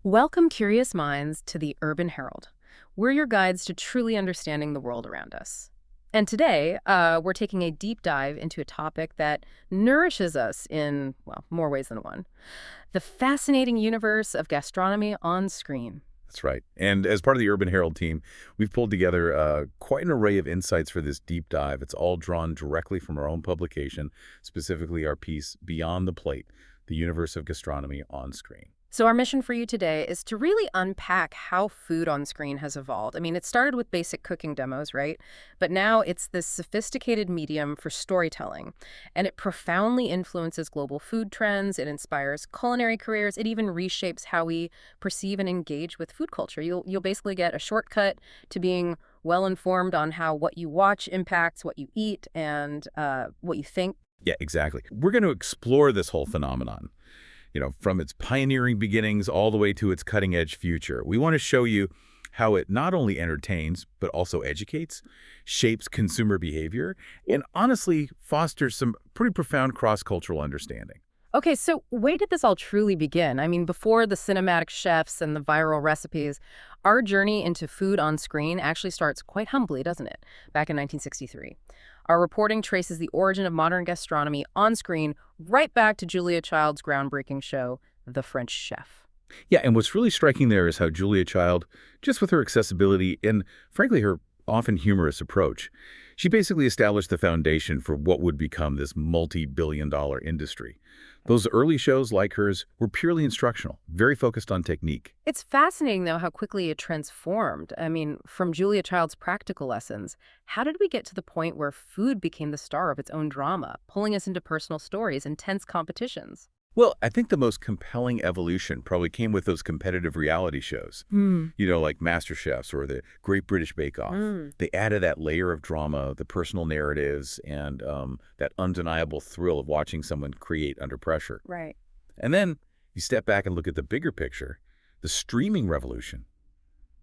Welcome, curious minds, to the Urban Herald. We're your guides to truly understanding the world around us. And today, we're taking a deep dive into a topic that nourishes us in, well, more ways than one: the fascinating universe of gastronomy on screen. That's right. And as part of the Urban Herald team, we've pulled together quite an array of insights for this deep dive. It's all drawn directly from our own publication, specifically our piece, Beyond the Plate, the Universe of Gastronomy on Screen. So, our mission for you today is to really unpack how food on screen has evolved. I mean, it started with basic cooking demos, right? But now it's this sophisticated medium for storytelling, and it profoundly influences global food trends. It inspires culinary careers. It even reshapes how we perceive and engage with food culture. You'll basically get a shortcut to being well informed on how what you watch impacts what you eat and what you think. Yeah, exactly. We're going to explore this whole phenomenon, from its pioneering beginnings all the way to its cutting-edge future. We want to show you how it not only entertains, but also educates, shapes consumer behavior, and honestly fosters some pretty profound cross-cultural understanding. Okay, so where did this all truly begin? I mean, before the cinematic chefs and the viral recipes, our journey into food on screen actually starts quite humbly, doesn't it? Back in 1963. Our reporting traces the origin of modern gastronomy on screen right back to Julia Child's groundbreaking show, The French Chef. Yeah, and what's really striking there is how Julia Child, just with her accessibility and, frankly, her often humorous approach, she basically established the foundation for what would become this multi-billion-dollar industry. Those early shows like hers were purely instructional, very focused on technique. It's fascinating, though, how quickly it transformed. I mean, from Julia Child's practical lessons, how did we get to the point where food became the star of its own drama, pulling us into personal stories and tense competitions? Well, I think the most compelling evolution probably came with those competitive reality shows, Hmm. like MasterChefs or the Great British Bake Off. Mm, They added that layer of drama, the personal narratives, and that undeniable thrill of watching someone create under pressure. right. And then you step back and look at the bigger picture, the streaming revolution.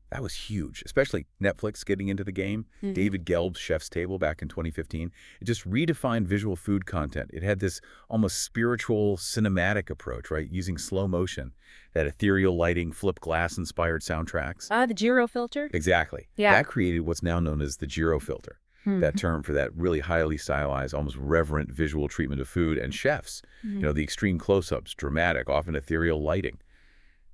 That was huge, especially Netflix getting into the game. David Gelb's Chef's Table back in 2015. It just redefined visual food content. It had this almost spiritual, cinematic approach, right? Using slow motion, that ethereal lighting, flip glass-inspired soundtracks. The Giro filter? Exactly. Yeah. That created what's now known as the Giro filter, that term for that really highly stylized, almost reverent visual treatment of food and chefs. The extreme close-ups, dramatic, often ethereal lighting.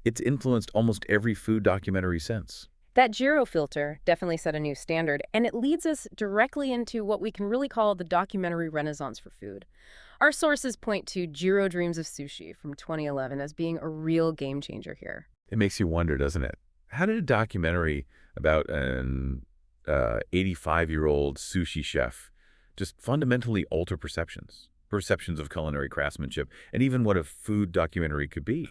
It's influenced almost every food documentary since. That Giro filter definitely set a new standard, and it leads us directly into what we can really call the documentary renaissance for food. Our sources point to Jiro Dreams of Sushi from 2011 as being a real game changer here. It makes you wonder, doesn't it? How did a documentary about an 85-year-old sushi chef just fundamentally alter perceptions of culinary craftsmanship, and even what a food documentary could be?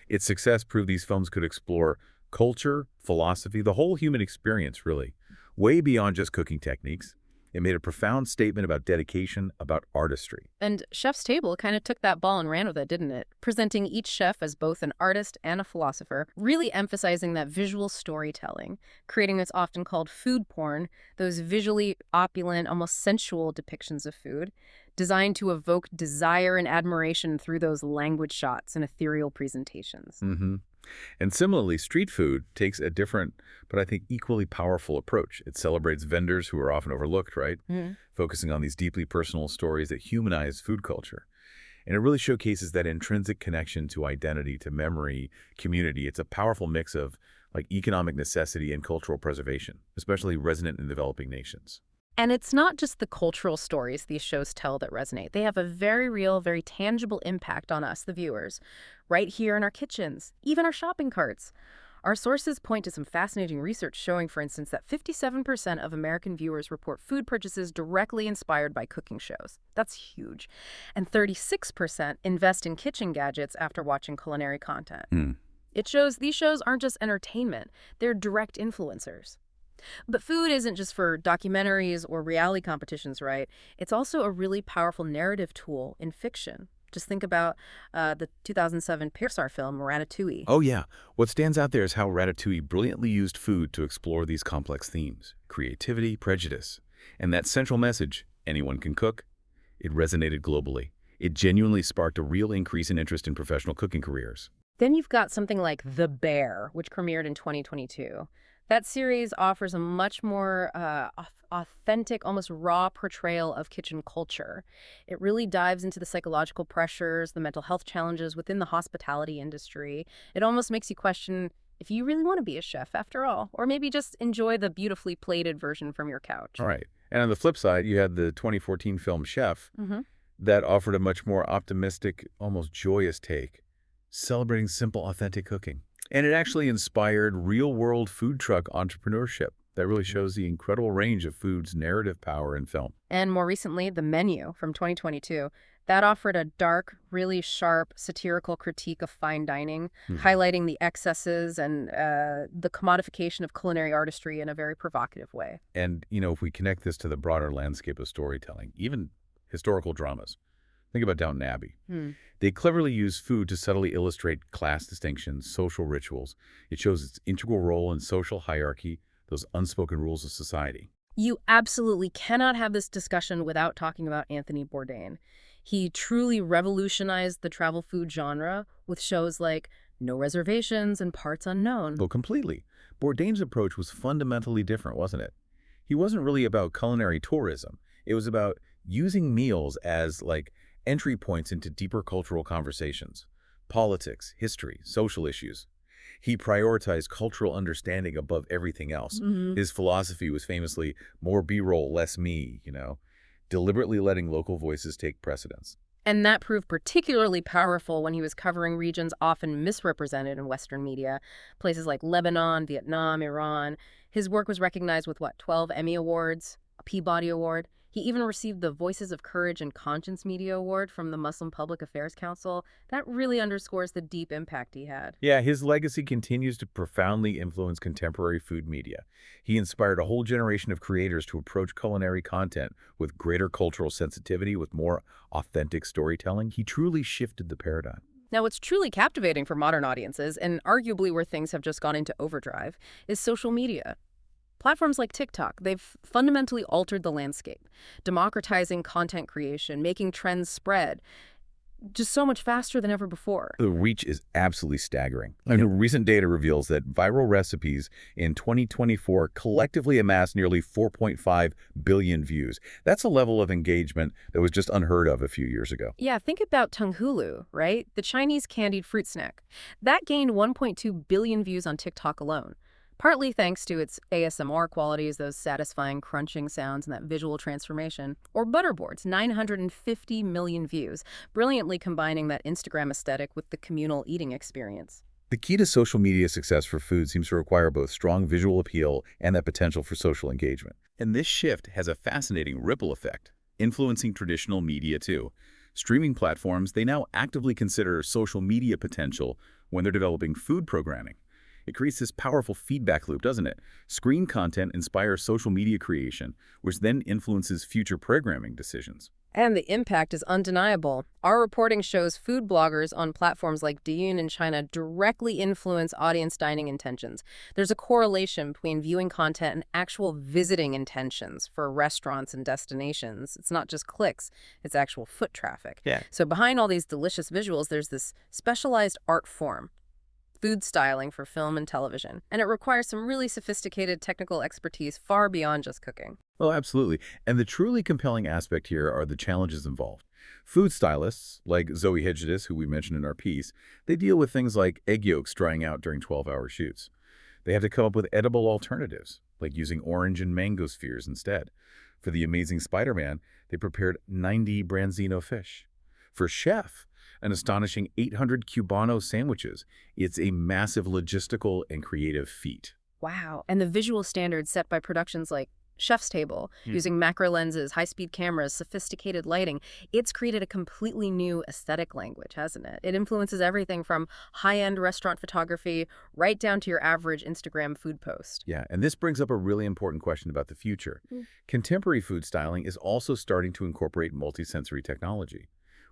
Its success proved these films could explore culture, philosophy, the whole human experience, really, way beyond just cooking techniques. It made a profound statement about dedication, about artistry. And Chef's Table kind of took that ball and ran with it, didn't it? Presenting each chef as both an artist and a philosopher, really emphasizing that visual storytelling, creating what's often called food porn, those visually opulent, almost sensual depictions of food, designed to evoke desire and admiration through those language shots and ethereal presentations. hmm And similarly, street food takes a different, but I think equally powerful approach. It celebrates vendors who are often overlooked, right? Focusing on these deeply personal stories that humanize food culture. And it really showcases that intrinsic connection to identity, to memory, community. It's a powerful mix of like economic necessity and cultural preservation, especially resonant in developing nations. And it's not just the cultural stories these shows tell that resonate. They have a very real, very tangible impact on us, the viewers, right here in our kitchens, even our shopping carts. Our sources point to some fascinating research showing, for instance, that 57% of American viewers report food purchases directly inspired by cooking shows. That's huge. And 36% invest in kitchen gadgets after watching culinary content. Hmm. It shows these shows aren't just entertainment, they're direct influencers. But food isn't just for documentaries or reality competitions, right? It's also a really powerful narrative tool in fiction. Just think about the 2007 Pixar film Ratatouille. Oh, yeah. What stands out there is how Ratatouille brilliantly used food to explore these complex themes: creativity, prejudice. And that central message, anyone can cook, it resonated globally. It genuinely sparked a real increase in interest in professional cooking careers. Then you've got something like The Bear, which premiered in 2022. That series offers a much more authentic, almost raw portrayal of kitchen culture. It really dives into the psychological pressures, the mental health challenges within the hospitality industry. It almost makes you question if you really want to be a chef after all, or maybe just enjoy the beautifully plated version from your couch. All right. And on the flip side, you had the 2014 film Chef Hmm. that offered a much more optimistic, almost joyous take, celebrating simple, authentic cooking. And it actually inspired real-world food truck entrepreneurship that really shows the incredible range of food's narrative power in film. And more recently, The Menu from 2022. That offered a dark, really sharp, satirical critique of fine dining, highlighting the excesses and the commodification of culinary artistry in a very provocative way. And, you know, if we connect this to the broader landscape of storytelling, even historical dramas, think about Downton Abbey. Hmm. They cleverly use food to subtly illustrate class distinctions, social rituals. It shows its integral role in social hierarchy, those unspoken rules of society. You absolutely cannot have this discussion without talking about Anthony Bourdain. He truly revolutionized the travel food genre with shows like No Reservations and Parts Unknown. Well, completely. Bourdain's approach was fundamentally different, wasn't it? He wasn't really about culinary tourism. It was about using meals as, like, entry points into deeper cultural conversations, politics, history, social issues. He prioritized cultural understanding above everything else. Mhm. His philosophy was famously more B-roll, less me, deliberately letting local voices take precedence. And that proved particularly powerful when he was covering regions often misrepresented in Western media, places like Lebanon, Vietnam, Iran. His work was recognized with, 12 Emmy Awards, a Peabody Award. He even received the Voices of Courage and Conscience Media Award from the Muslim Public Affairs Council. That really underscores the deep impact he had. Yeah, his legacy continues to profoundly influence contemporary food media. He inspired a whole generation of creators to approach culinary content with greater cultural sensitivity, with more authentic storytelling. He truly shifted the paradigm. Now, what's truly captivating for modern audiences, and arguably where things have just gone into overdrive, is social media. Platforms like TikTok, they've fundamentally altered the landscape, democratizing content creation, making trends spread just so much faster than ever before. The reach is absolutely staggering. Recent data reveals that viral recipes in 2024 collectively amassed nearly 4.5 billion views. That's a level of engagement that was just unheard of a few years ago. Yeah, think about Tenghulu, right? The Chinese candied fruit snack. That gained 1.2 billion views on TikTok alone. Partly thanks to its ASMR qualities, those satisfying crunching sounds and that visual transformation. Or Butterboard's 950 million views, brilliantly combining that Instagram aesthetic with the communal eating experience. The key to social media success for food seems to require both strong visual appeal and that potential for social engagement. And this shift has a fascinating ripple effect, influencing traditional media too. Streaming platforms, they now actively consider social media potential when they're developing food programming. It creates this powerful feedback loop, doesn't it? Screen content inspires social media creation, which then influences future programming decisions. And the impact is undeniable. Our reporting shows food bloggers on platforms like Douyin in China directly influence audience dining intentions. There's a correlation between viewing content and actual visiting intentions for restaurants and destinations. It's not just clicks, it's actual foot traffic. Yeah. So behind all these delicious visuals, there's this specialized art form, food styling for film and television, and it requires some really sophisticated technical expertise far beyond just cooking. Oh, absolutely. And the truly compelling aspect here are the challenges involved. Food stylists, like Zoe Hegedus, who we mentioned in our piece, they deal with things like egg yolks drying out during 12-hour shoots. They have to come up with edible alternatives, like using orange and mango spheres instead. For The Amazing Spider-Man, they prepared 90 branzino fish. For Chef, an astonishing 800 Cubano sandwiches. It's a massive logistical and creative feat. Wow. And the visual standards set by productions like Chef's Table, using macro lenses, high-speed cameras, sophisticated lighting, it's created a completely new aesthetic language, hasn't it? It influences everything from high-end restaurant photography right down to your average Instagram food post. Yeah, and this brings up a really important question about the future. Contemporary food styling is also starting to incorporate multisensory technology,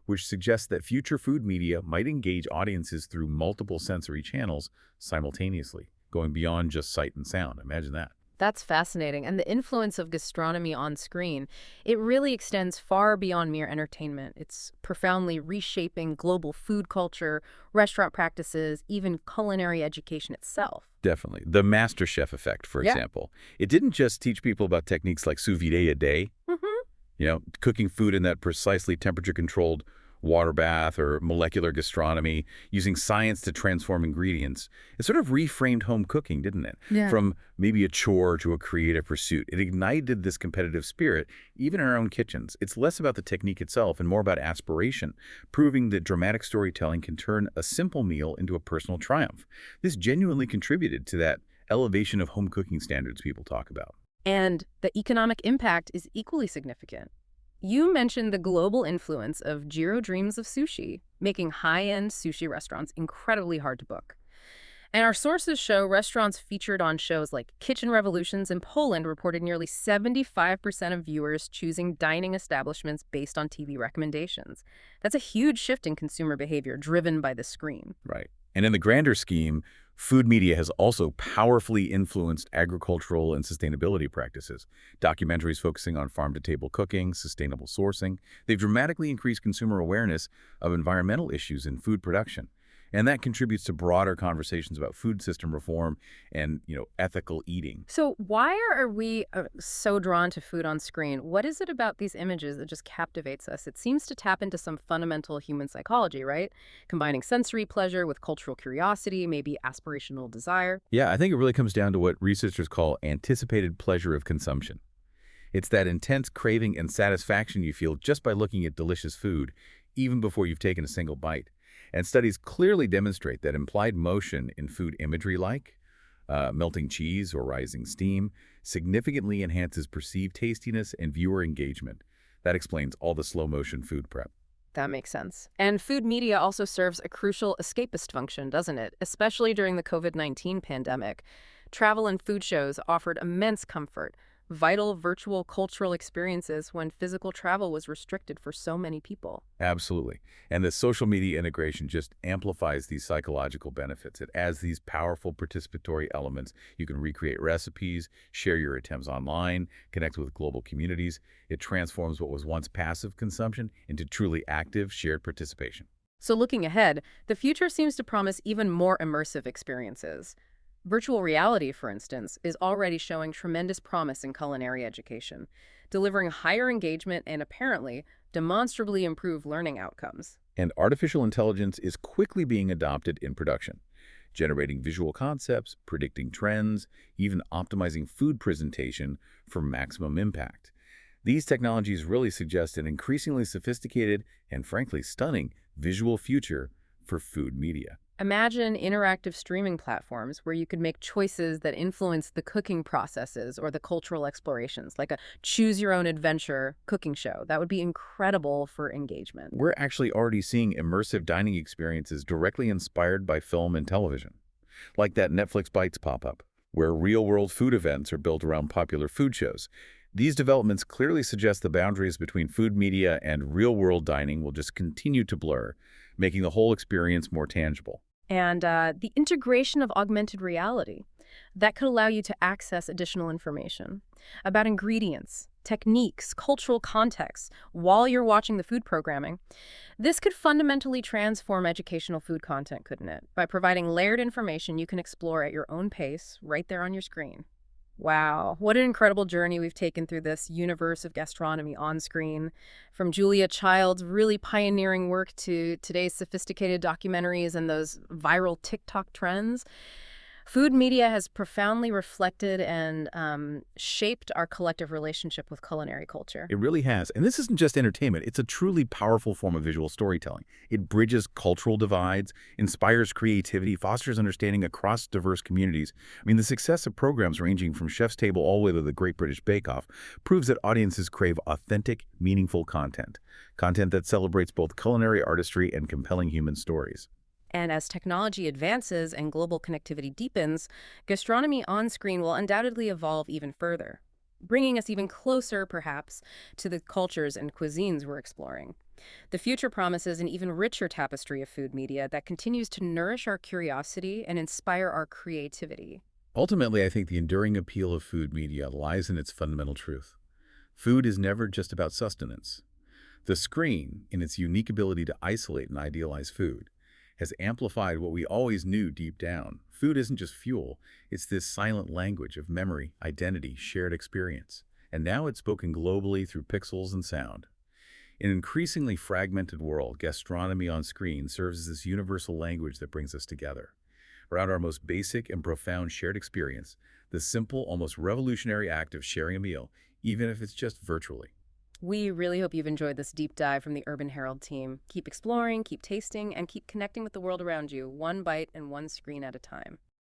which suggests that future food media might engage audiences through multiple sensory channels simultaneously, going beyond just sight and sound. Imagine that. That's fascinating. And the influence of gastronomy on screen, it really extends far beyond mere entertainment. It's profoundly reshaping global food culture, restaurant practices, even culinary education itself. Definitely. The MasterChef effect, for Yeah. example. It didn't just teach people about techniques like sous vide a day, Hmm. cooking food in that precisely temperature-controlled water bath or molecular gastronomy, using science to transform ingredients. It sort of reframed home cooking, didn't it? Yeah. From maybe a chore to a creative pursuit. It ignited this competitive spirit, even in our own kitchens. It's less about the technique itself and more about aspiration, proving that dramatic storytelling can turn a simple meal into a personal triumph. This genuinely contributed to that elevation of home cooking standards people talk about. And the economic impact is equally significant. You mentioned the global influence of Jiro Dreams of Sushi, making high-end sushi restaurants incredibly hard to book. And our sources show restaurants featured on shows like Kitchen Revolutions in Poland reported nearly 75% of viewers choosing dining establishments based on TV recommendations. That's a huge shift in consumer behavior driven by the screen. Right. And in the grander scheme, food media has also powerfully influenced agricultural and sustainability practices. Documentaries focusing on farm-to-table cooking, sustainable sourcing, they've dramatically increased consumer awareness of environmental issues in food production. And that contributes to broader conversations about food system reform and, ethical eating. So why are we so drawn to food on screen? What is it about these images that just captivates us? It seems to tap into some fundamental human psychology, right? Combining sensory pleasure with cultural curiosity, maybe aspirational desire. Yeah, I think it really comes down to what researchers call anticipated pleasure of consumption. It's that intense craving and satisfaction you feel just by looking at delicious food, even before you've taken a single bite. And studies clearly demonstrate that implied motion in food imagery like melting cheese or rising steam significantly enhances perceived tastiness and viewer engagement. That explains all the slow-motion food prep. That makes sense. And food media also serves a crucial escapist function, doesn't it? Especially during the COVID-19 pandemic. Travel and food shows offered immense comfort, vital virtual cultural experiences when physical travel was restricted for so many people. Absolutely. And the social media integration just amplifies these psychological benefits. It adds these powerful participatory elements. You can recreate recipes, share your attempts online, connect with global communities. It transforms what was once passive consumption into truly active, shared participation. So looking ahead, the future seems to promise even more immersive experiences. Virtual reality, for instance, is already showing tremendous promise in culinary education, delivering higher engagement and apparently demonstrably improved learning outcomes. And artificial intelligence is quickly being adopted in production, generating visual concepts, predicting trends, even optimizing food presentation for maximum impact. These technologies really suggest an increasingly sophisticated and frankly stunning visual future for food media. Imagine interactive streaming platforms where you could make choices that influence the cooking processes or the cultural explorations, like a choose your own adventure cooking show. That would be incredible for engagement. We're actually already seeing immersive dining experiences directly inspired by film and television, like that Netflix Bites pop-up, where real-world food events are built around popular food shows. These developments clearly suggest the boundaries between food media and real-world dining will just continue to blur, making the whole experience more tangible. And the integration of augmented reality that could allow you to access additional information about ingredients, techniques, cultural contexts while you're watching the food programming. This could fundamentally transform educational food content, couldn't it? By providing layered information you can explore at your own pace right there on your screen. Wow, what an incredible journey we've taken through this universe of gastronomy on screen. From Julia Child's really pioneering work to today's sophisticated documentaries and those viral TikTok trends. Food media has profoundly reflected and shaped our collective relationship with culinary culture. It really has. And this isn't just entertainment. It's a truly powerful form of visual storytelling. It bridges cultural divides, inspires creativity, fosters understanding across diverse communities. I mean, the success of programs ranging from Chef's Table all the way to the Great British Bake Off proves that audiences crave authentic, meaningful content. Content that celebrates both culinary artistry and compelling human stories. And as technology advances and global connectivity deepens, gastronomy on screen will undoubtedly evolve even further, bringing us even closer, perhaps, to the cultures and cuisines we're exploring. The future promises an even richer tapestry of food media that continues to nourish our curiosity and inspire our creativity. Ultimately, I think the enduring appeal of food media lies in its fundamental truth. Food is never just about sustenance. The screen, in its unique ability to isolate and idealize food, has amplified what we always knew deep down. Food isn't just fuel, it's this silent language of memory, identity, shared experience. And now it's spoken globally through pixels and sound. In an increasingly fragmented world, gastronomy on screen serves as this universal language that brings us together. Around our most basic and profound shared experience, the simple, almost revolutionary act of sharing a meal, even if it's just virtually. We really hope you've enjoyed this deep dive from the Urban Herald team. Keep exploring, keep tasting, and keep connecting with the world around you, one bite and one screen at a time.